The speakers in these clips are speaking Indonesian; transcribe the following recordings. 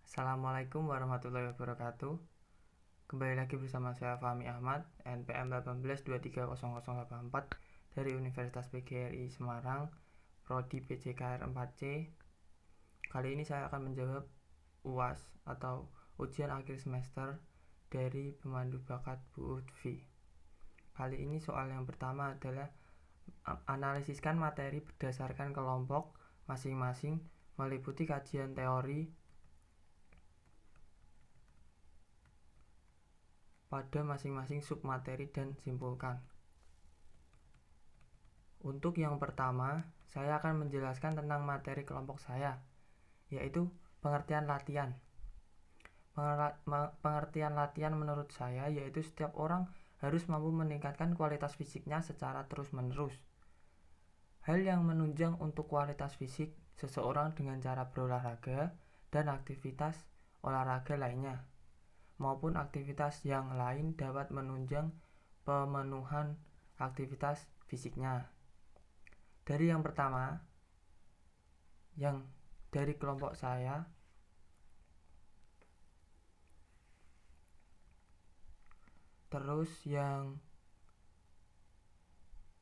Assalamualaikum warahmatullahi wabarakatuh. Kembali lagi bersama saya Fahmi Ahmad, NPM 18230084 dari Universitas PGRI Semarang, Prodi PJKR 4C. Kali ini saya akan menjawab UAS atau ujian akhir semester dari pemandu bakat Bu Utfi. Kali ini soal yang pertama adalah analisiskan materi berdasarkan kelompok masing-masing meliputi kajian teori pada masing-masing submateri dan simpulkan. Untuk yang pertama, saya akan menjelaskan tentang materi kelompok saya, yaitu pengertian latihan. Pengertian latihan menurut saya yaitu setiap orang harus mampu meningkatkan kualitas fisiknya secara terus-menerus. Hal yang menunjang untuk kualitas fisik seseorang dengan cara berolahraga dan aktivitas olahraga lainnya, maupun aktivitas yang lain dapat menunjang pemenuhan aktivitas fisiknya. Dari yang pertama, yang dari kelompok saya, terus yang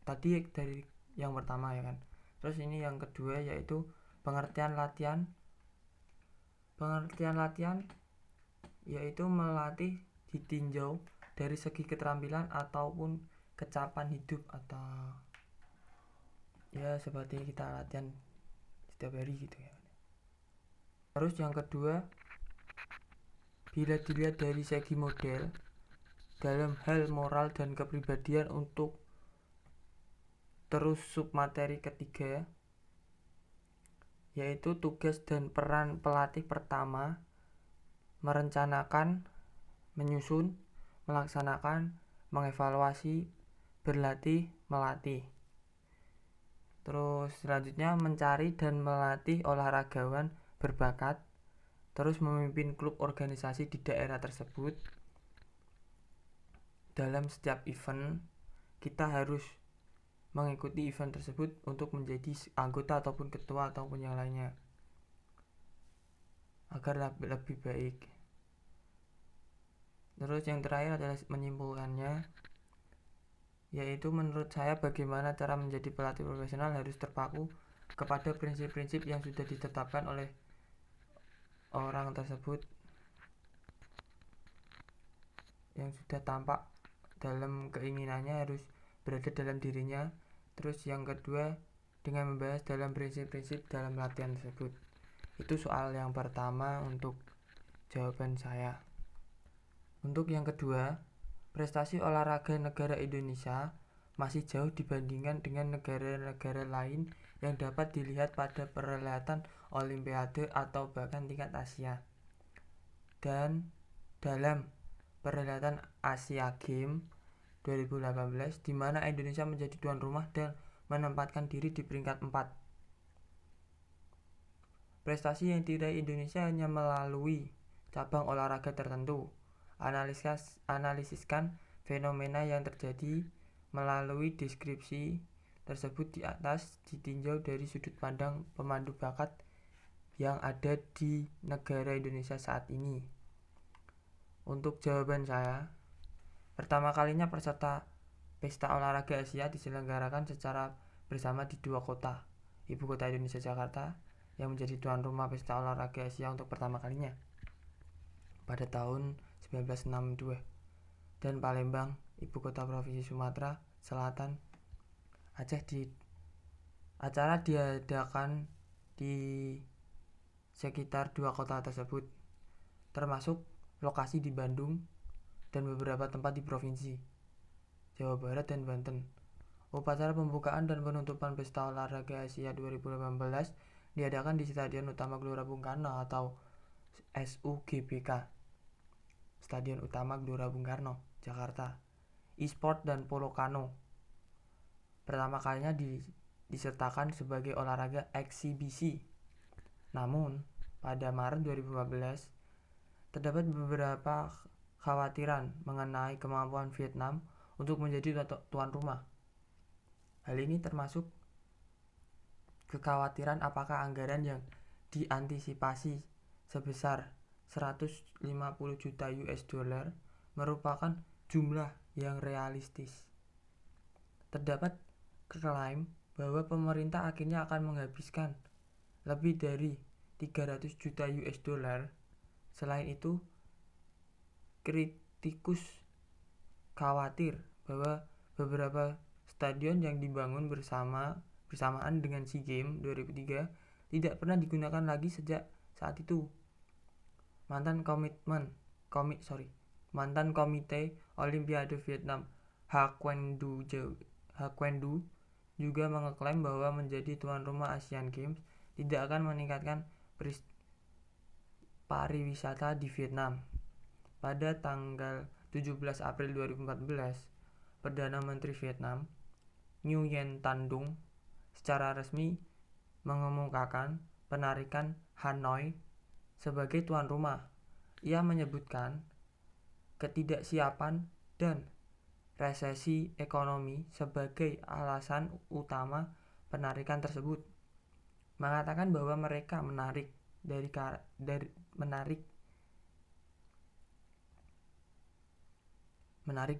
tadi dari yang pertama ya kan. Terus ini yang kedua yaitu pengertian latihan. Pengertian latihan yaitu melatih ditinjau dari segi keterampilan ataupun kecapan hidup, atau ya seperti kita latihan setiap hari gitu ya. Terus yang kedua, bila dilihat dari segi model dalam hal moral dan kepribadian untuk terus submateri ketiga, yaitu tugas dan peran pelatih pertama, merencanakan, menyusun, melaksanakan, mengevaluasi, berlatih, melatih. Terus selanjutnya mencari dan melatih olahragawan berbakat, terus memimpin klub organisasi di daerah tersebut. Dalam setiap event, kita harus mengikuti event tersebut untuk menjadi anggota ataupun ketua ataupun yang lainnya agar lebih baik. Terus yang terakhir adalah menyimpulkannya, yaitu menurut saya bagaimana cara menjadi pelatih profesional harus terpaku kepada prinsip-prinsip yang sudah ditetapkan oleh orang tersebut, yang sudah tampak dalam keinginannya harus berada dalam dirinya. Terus yang kedua, dengan membahas dalam prinsip-prinsip dalam latihan tersebut. Itu soal yang pertama untuk jawaban saya. Untuk yang kedua, prestasi olahraga negara Indonesia masih jauh dibandingkan dengan negara-negara lain yang dapat dilihat pada perhelatan Olimpiade atau bahkan tingkat Asia. Dan dalam perhelatan Asia Games 2018 di mana Indonesia menjadi tuan rumah dan menempatkan diri di peringkat 4. Prestasi yang diraih Indonesia hanya melalui cabang olahraga tertentu. Analisiskan fenomena yang terjadi melalui deskripsi tersebut di atas, ditinjau dari sudut pandang pemandu bakat yang ada di negara Indonesia saat ini. Untuk jawaban saya, pertama kalinya peserta Pesta Olahraga Asia diselenggarakan secara bersama di dua kota, ibu kota Indonesia Jakarta yang menjadi tuan rumah Pesta Olahraga Asia untuk pertama kalinya pada tahun 1962, dan Palembang, ibu kota Provinsi Sumatera Selatan, Aceh. Acara diadakan di sekitar dua kota tersebut, termasuk lokasi di Bandung dan beberapa tempat di Provinsi Jawa Barat dan Banten. Upacara pembukaan dan penutupan Pesta Olahraga Asia 2018 diadakan di Stadion Utama Gelora Bung Karno atau SUGBK, Stadion Utama Gelora Bung Karno, Jakarta. E-sport dan polo kano pertama kalinya disertakan sebagai olahraga eksibisi. Namun, pada Maret 2015 terdapat beberapa khawatiran mengenai kemampuan Vietnam untuk menjadi tuan rumah. Hal ini termasuk kekhawatiran apakah anggaran yang diantisipasi sebesar 150 juta US dollar merupakan jumlah yang realistis. Terdapat klaim bahwa pemerintah akhirnya akan menghabiskan lebih dari 300 juta US dollar. Selain itu, kritikus khawatir bahwa beberapa stadion yang dibangun bersamaan dengan SEA Games 2003 tidak pernah digunakan lagi sejak saat itu. Mantan Komite Olimpiade Vietnam Ha Quang Du juga mengeklaim bahwa menjadi tuan rumah Asian Games tidak akan meningkatkan pariwisata di Vietnam. Pada tanggal 17 April 2014, Perdana Menteri Vietnam, Nguyen Tan Dung, secara resmi mengemukakan penarikan Hanoi sebagai tuan rumah. Ia menyebutkan ketidaksiapan dan resesi ekonomi sebagai alasan utama penarikan tersebut, mengatakan bahwa mereka menarik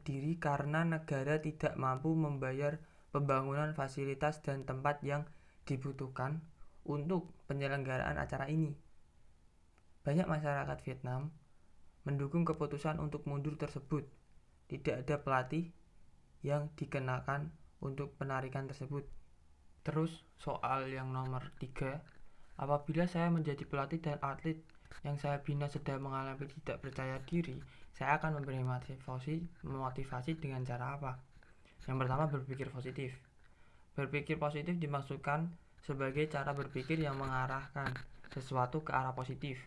diri karena negara tidak mampu membayar pembangunan fasilitas dan tempat yang dibutuhkan untuk penyelenggaraan acara ini. Banyak masyarakat Vietnam mendukung keputusan untuk mundur tersebut. Tidak ada pelatih yang dikenakan untuk penarikan tersebut. Terus soal yang nomor 3, apabila saya menjadi pelatih dan atlet yang saya bina sedang mengalami tidak percaya diri, saya akan memberi motivasi dengan cara apa? Yang pertama, berpikir positif. Berpikir positif dimaksudkan sebagai cara berpikir yang mengarahkan sesuatu ke arah positif.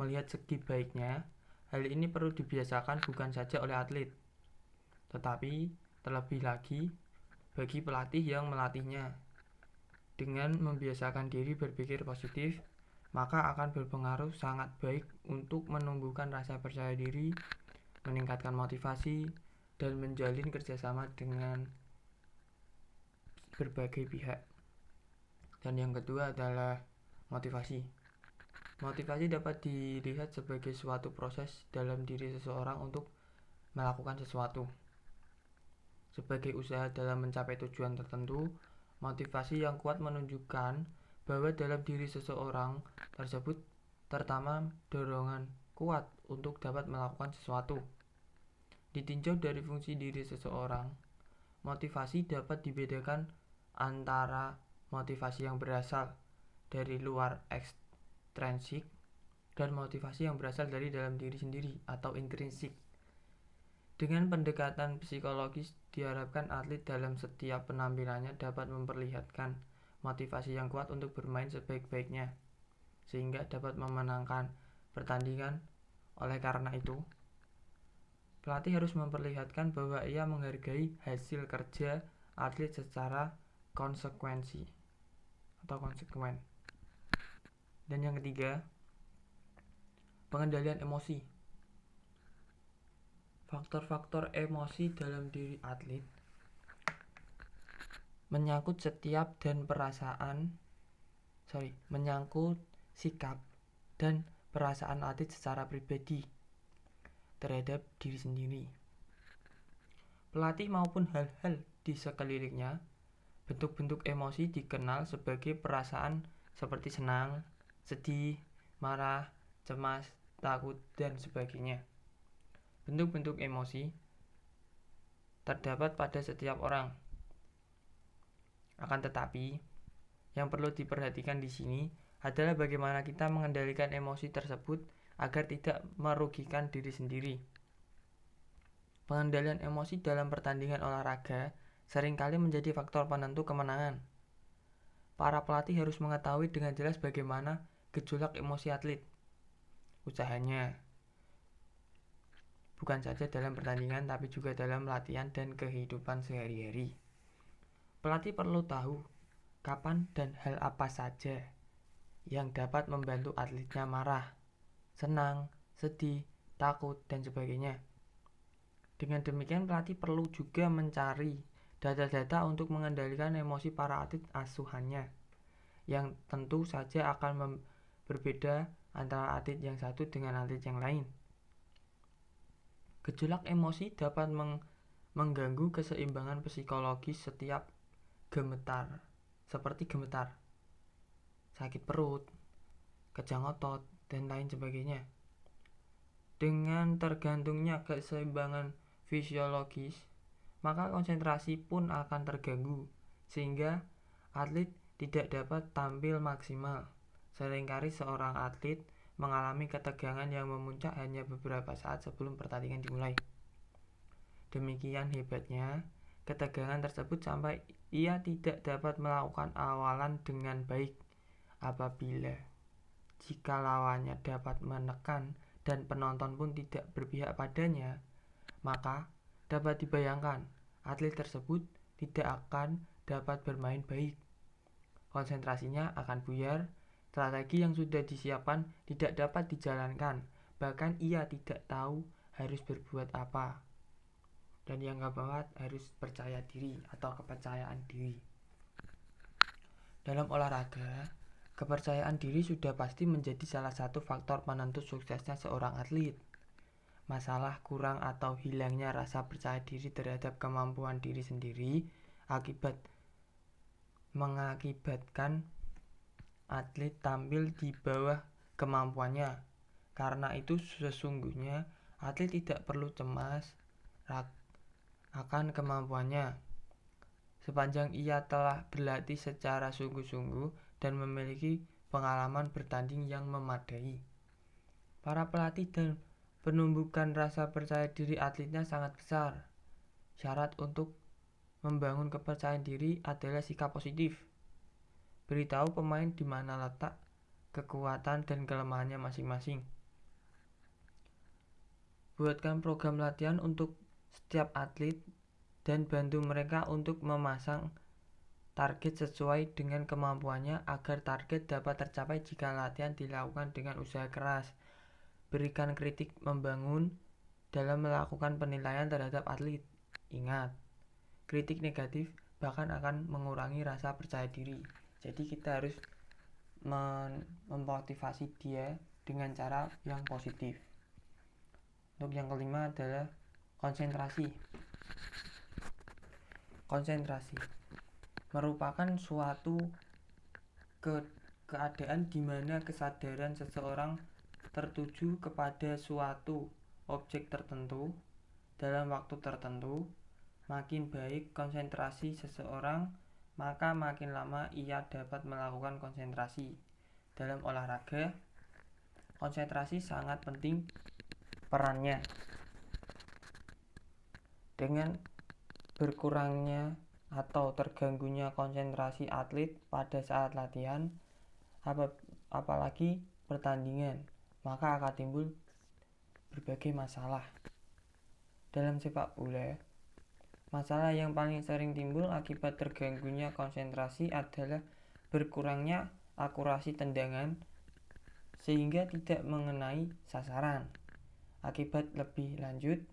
Melihat segi baiknya, hal ini perlu dibiasakan bukan saja oleh atlet, tetapi terlebih lagi bagi pelatih yang melatihnya. Dengan membiasakan diri berpikir positif, maka akan berpengaruh sangat baik untuk menumbuhkan rasa percaya diri, meningkatkan motivasi, dan menjalin kerjasama dengan berbagai pihak. Dan yang kedua adalah motivasi. Motivasi dapat dilihat sebagai suatu proses dalam diri seseorang untuk melakukan sesuatu. Sebagai usaha dalam mencapai tujuan tertentu, motivasi yang kuat menunjukkan bahwa dalam diri seseorang tersebut tertanam dorongan kuat untuk dapat melakukan sesuatu. Ditinjau dari fungsi diri seseorang, motivasi dapat dibedakan antara motivasi yang berasal dari luar ekstrinsik dan motivasi yang berasal dari dalam diri sendiri atau intrinsik. Dengan pendekatan psikologis, diharapkan atlet dalam setiap penampilannya dapat memperlihatkan motivasi yang kuat untuk bermain sebaik-baiknya, sehingga dapat memenangkan pertandingan. Oleh karena itu, pelatih harus memperlihatkan bahwa ia menghargai hasil kerja atlet secara konsekuen. Dan yang ketiga, pengendalian emosi. Faktor-faktor emosi dalam diri atlet menyangkut sikap dan perasaan atlet secara pribadi terhadap diri sendiri, pelatih maupun hal-hal di sekelilingnya. Bentuk-bentuk emosi dikenal sebagai perasaan seperti senang, sedih, marah, cemas, takut, dan sebagainya. Bentuk-bentuk emosi terdapat pada setiap orang. Akan tetapi, yang perlu diperhatikan di sini adalah bagaimana kita mengendalikan emosi tersebut agar tidak merugikan diri sendiri. Pengendalian emosi dalam pertandingan olahraga seringkali menjadi faktor penentu kemenangan. Para pelatih harus mengetahui dengan jelas bagaimana gejolak emosi atlet. Usahanya bukan saja dalam pertandingan, tapi juga dalam latihan dan kehidupan sehari-hari. Pelatih perlu tahu kapan dan hal apa saja yang dapat membantu atletnya marah, senang, sedih, takut, dan sebagainya. Dengan demikian, pelatih perlu juga mencari data-data untuk mengendalikan emosi para atlet asuhannya, yang tentu saja akan berbeda antara atlet yang satu dengan atlet yang lain. Gejolak emosi dapat mengganggu keseimbangan psikologis setiap gemetar, seperti gemetar, sakit perut, kejang otot, dan lain sebagainya. Dengan tergantungnya keseimbangan fisiologis, maka konsentrasi pun akan terganggu, sehingga atlet tidak dapat tampil maksimal. Seringkali seorang atlet mengalami ketegangan yang memuncak hanya beberapa saat sebelum pertandingan dimulai. Demikian hebatnya ketegangan tersebut sampai ia tidak dapat melakukan awalan dengan baik. Apabila jika lawannya dapat menekan dan penonton pun tidak berpihak padanya, maka dapat dibayangkan atlet tersebut tidak akan dapat bermain baik. Konsentrasinya akan buyar, strategi yang sudah disiapkan tidak dapat dijalankan, bahkan ia tidak tahu harus berbuat apa. Dan yang keempat, harus percaya diri atau kepercayaan diri. Dalam olahraga, kepercayaan diri sudah pasti menjadi salah satu faktor penentu suksesnya seorang atlet. Masalah kurang atau hilangnya rasa percaya diri terhadap kemampuan diri sendiri mengakibatkan atlet tampil di bawah kemampuannya. Karena itu sesungguhnya atlet tidak perlu cemas akan kemampuannya sepanjang ia telah berlatih secara sungguh-sungguh dan memiliki pengalaman bertanding yang memadai. Para pelatih dan penumbukan rasa percaya diri atletnya sangat besar. Syarat untuk membangun kepercayaan diri adalah sikap positif. Beritahu pemain di mana letak kekuatan dan kelemahannya masing-masing. Buatkan program latihan untuk setiap atlet dan bantu mereka untuk memasang target sesuai dengan kemampuannya agar target dapat tercapai jika latihan dilakukan dengan usaha keras. Berikan kritik membangun dalam melakukan penilaian terhadap atlet. Ingat, kritik negatif bahkan akan mengurangi rasa percaya diri. Jadi kita harus memotivasi dia dengan cara yang positif. Untuk yang kelima adalah konsentrasi. Konsentrasi merupakan suatu keadaan di mana kesadaran seseorang tertuju kepada suatu objek tertentu dalam waktu tertentu. Makin baik konsentrasi seseorang, maka makin lama ia dapat melakukan konsentrasi. Dalam olahraga, konsentrasi sangat penting perannya. Dengan berkurangnya atau terganggunya konsentrasi atlet pada saat latihan, apalagi pertandingan, maka akan timbul berbagai masalah. Dalam sepak bola, masalah yang paling sering timbul akibat terganggunya konsentrasi adalah berkurangnya akurasi tendangan sehingga tidak mengenai sasaran. Akibat lebih lanjut,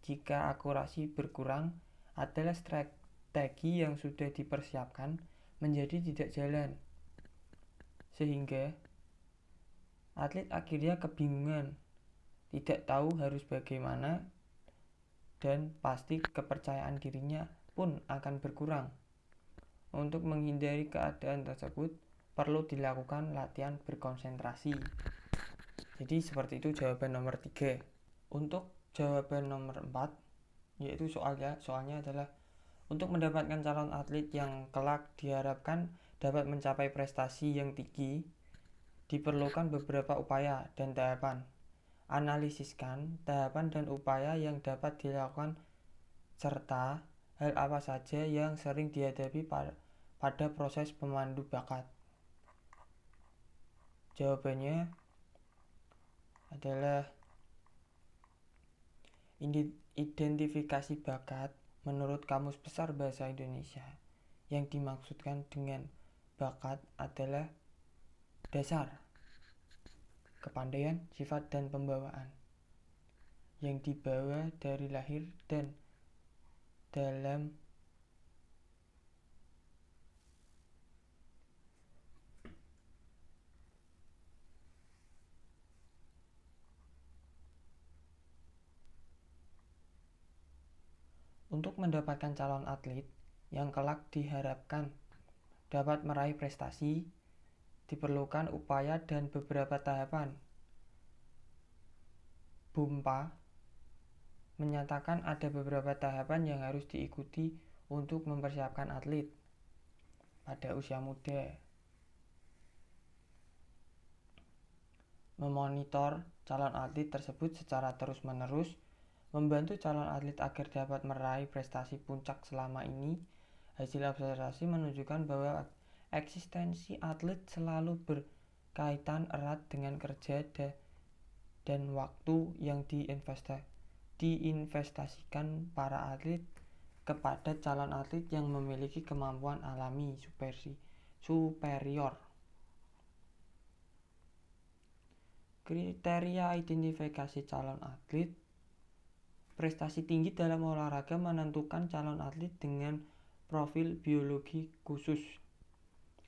jika akurasi berkurang adalah strategi yang sudah dipersiapkan menjadi tidak jalan, sehingga atlet akhirnya kebingungan, tidak tahu harus bagaimana, dan pasti kepercayaan dirinya pun akan berkurang. Untuk menghindari keadaan tersebut, perlu dilakukan latihan berkonsentrasi. Jadi seperti itu jawaban nomor 3. Untuk jawaban nomor 4, yaitu soalnya adalah untuk mendapatkan calon atlet yang kelak diharapkan dapat mencapai prestasi yang tinggi, diperlukan beberapa upaya dan tahapan. Analisiskan tahapan dan upaya yang dapat dilakukan serta hal apa saja yang sering dihadapi pada proses pemandu bakat. Jawabannya adalah identifikasi bakat. Menurut Kamus Besar Bahasa Indonesia, yang dimaksudkan dengan bakat adalah dasar kepandaian, sifat, dan pembawaan yang dibawa dari lahir dan dalam Untuk mendapatkan calon atlet yang kelak diharapkan dapat meraih prestasi, diperlukan upaya dan beberapa tahapan. BUMPA menyatakan ada beberapa tahapan yang harus diikuti untuk mempersiapkan atlet pada usia muda. Memonitor calon atlet tersebut secara terus-menerus, membantu calon atlet agar dapat meraih prestasi puncak selama ini. Hasil observasi menunjukkan bahwa eksistensi atlet selalu berkaitan erat dengan kerja dan waktu yang diinvestasikan para atlet kepada calon atlet yang memiliki kemampuan alami superior. Kriteria identifikasi calon atlet. Prestasi tinggi dalam olahraga menentukan calon atlet dengan profil biologi khusus,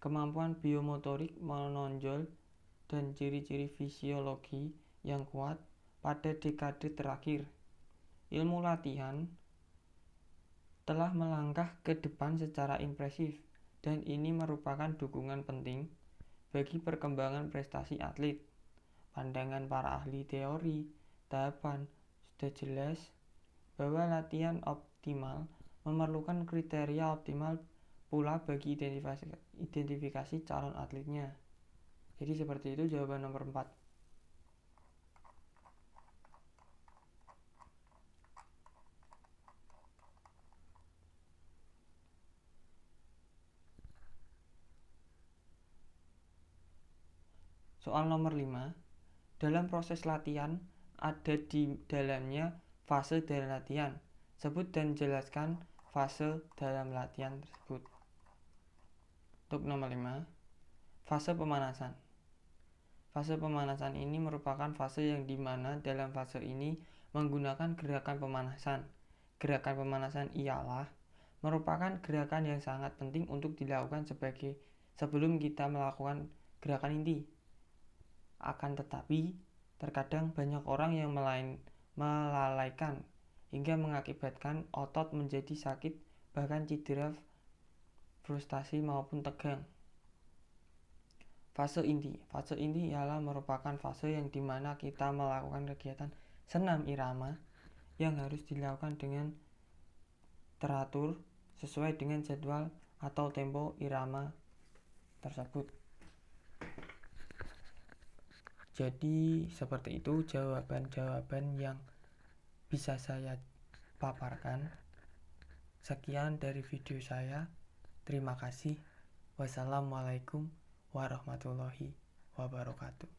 kemampuan biomotorik menonjol, dan ciri-ciri fisiologi yang kuat pada dekade terakhir. Ilmu latihan telah melangkah ke depan secara impresif, dan ini merupakan dukungan penting bagi perkembangan prestasi atlet. Pandangan para ahli teori tahapan sudah jelas bahwa latihan optimal memerlukan kriteria optimal pula bagi identifikasi calon atletnya. Jadi seperti itu jawaban nomor 4. Soal nomor 5. Dalam proses latihan, ada di dalamnya fase dalam latihan. Sebut dan jelaskan fase dalam latihan tersebut. Untuk nomor 5, fase pemanasan. Fase pemanasan ini merupakan fase yang dimana dalam fase ini menggunakan gerakan pemanasan. Gerakan pemanasan ialah merupakan gerakan yang sangat penting untuk dilakukan sebelum kita melakukan gerakan inti. Akan tetapi, terkadang banyak orang yang melalaikan hingga mengakibatkan otot menjadi sakit, bahkan cedera, frustasi maupun tegang. Fase inti. Fase inti ialah merupakan fase yang dimana kita melakukan kegiatan senam irama yang harus dilakukan dengan teratur sesuai dengan jadwal atau tempo irama tersebut. Jadi seperti itu jawaban-jawaban yang bisa saya paparkan. Sekian dari video saya. Terima kasih. Wassalamualaikum warahmatullahi wabarakatuh.